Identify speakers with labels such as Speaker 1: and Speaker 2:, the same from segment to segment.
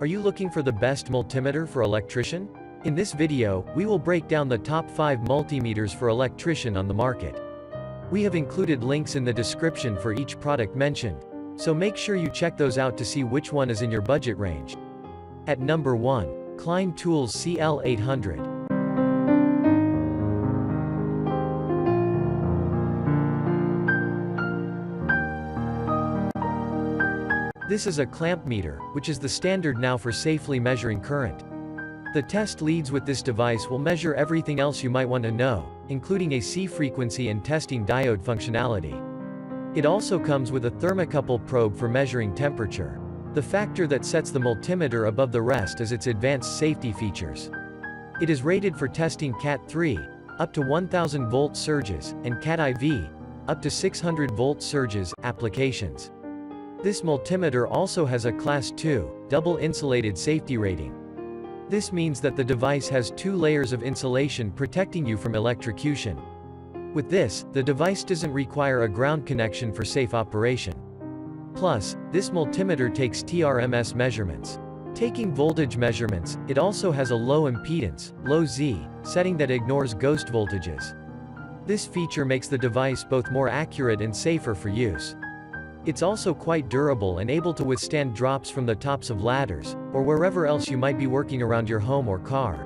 Speaker 1: Are you looking for the best multimeter for electrician? In this video, we will break down the top 5 multimeters for electrician on the market. We have included links in the description for each product mentioned, so make sure you check those out to see which one is in your budget range. At number 1, Klein Tools CL800. This is a clamp meter, which is the standard now for safely measuring current. The test leads with this device will measure everything else you might want to know, including AC frequency and testing diode functionality. It also comes with a thermocouple probe for measuring temperature. The factor that sets the multimeter above the rest is its advanced safety features. It is rated for testing Cat 3, up to 1000 volt surges, and Cat IV, up to 600 volt surges, applications. This multimeter also has a Class 2, double insulated safety rating. This means that the device has 2 layers of insulation protecting you from electrocution. With this, the device doesn't require a ground connection for safe operation. Plus, this multimeter takes TRMS measurements. Taking voltage measurements, it also has a low impedance, low Z, setting that ignores ghost voltages. This feature makes the device both more accurate and safer for use. It's also quite durable and able to withstand drops from the tops of ladders, or wherever else you might be working around your home or car.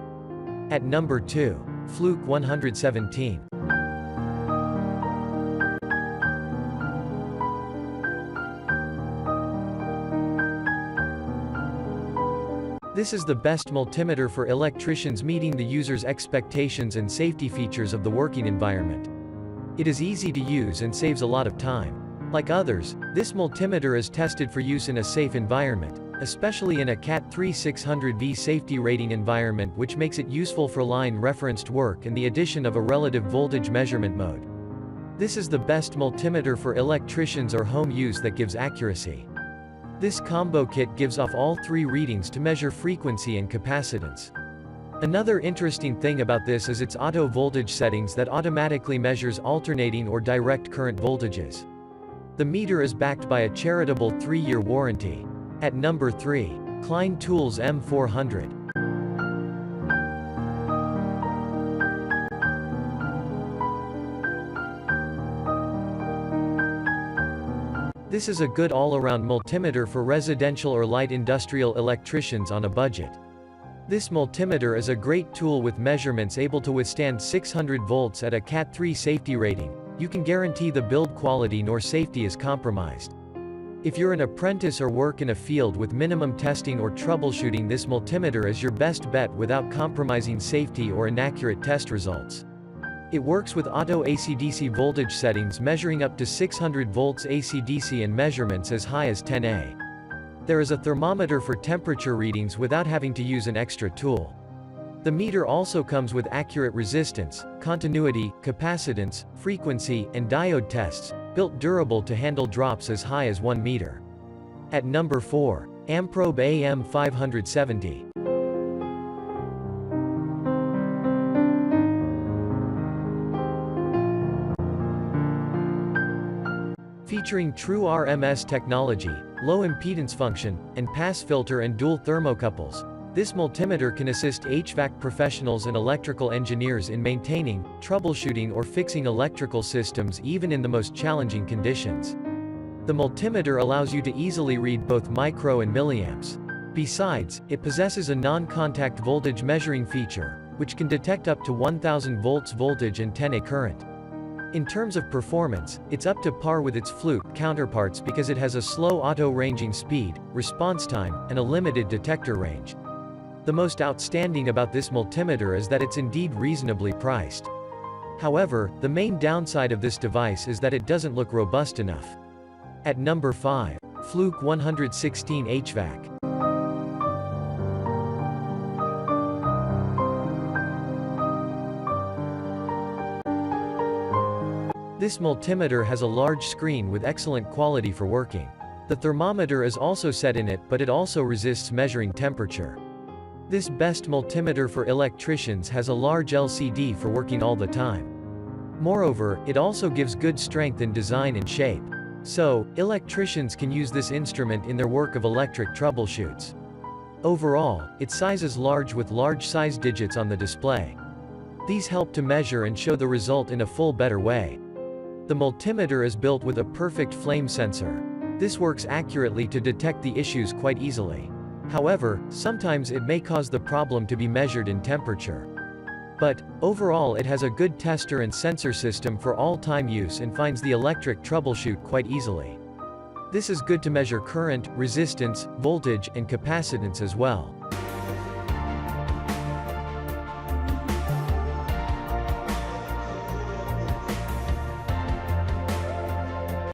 Speaker 1: At number 2, Fluke 117. This is the best multimeter for electricians meeting the user's expectations and safety features of the working environment. It is easy to use and saves a lot of time. Like others, this multimeter is tested for use in a safe environment, especially in a Cat 3 600V safety rating environment, which makes it useful for line-referenced work and the addition of a relative voltage measurement mode. This is the best multimeter for electricians or home use that gives accuracy. This combo kit gives off all 3 readings to measure frequency and capacitance. Another interesting thing about this is its auto voltage settings that automatically measures alternating or direct current voltages. The meter is backed by a charitable 3-year warranty. At number 3, Klein Tools M400. This is a good all-around multimeter for residential or light industrial electricians on a budget. This multimeter is a great tool with measurements able to withstand 600 volts at a Cat 3 safety rating. You can guarantee the build quality nor safety is compromised. If you're an apprentice or work in a field with minimum testing or troubleshooting, this multimeter is your best bet without compromising safety or inaccurate test results. It works with auto AC/DC voltage settings measuring up to 600 volts AC/DC and measurements as high as 10A. There is a thermometer for temperature readings without having to use an extra tool. The meter also comes with accurate resistance, continuity, capacitance, frequency, and diode tests, built durable to handle drops as high as 1 meter. At number 4, Amprobe AM570. Featuring true RMS technology, low impedance function, and pass filter and dual thermocouples, this multimeter can assist HVAC professionals and electrical engineers in maintaining, troubleshooting or fixing electrical systems even in the most challenging conditions. The multimeter allows you to easily read both micro and milliamps. Besides, it possesses a non-contact voltage measuring feature, which can detect up to 1000 volts voltage and 10A current. In terms of performance, it's up to par with its Fluke counterparts because it has a slow auto-ranging speed, response time, and a limited detector range. The most outstanding about this multimeter is that it's indeed reasonably priced. However, the main downside of this device is that it doesn't look robust enough. At number 5, Fluke 116 HVAC. This multimeter has a large screen with excellent quality for working. The thermometer is also set in it, but it also resists measuring temperature. This best multimeter for electricians has a large LCD for working all the time. Moreover, it also gives good strength in design and shape. So, electricians can use this instrument in their work of electric troubleshoots. Overall, its size is large with large size digits on the display. These help to measure and show the result in a better way. The multimeter is built with a perfect flame sensor. This works accurately to detect the issues quite easily. However, sometimes it may cause the problem to be measured in temperature. But, overall it has a good tester and sensor system for all-time use and finds the electric troubleshoot quite easily. This is good to measure current, resistance, voltage, and capacitance as well.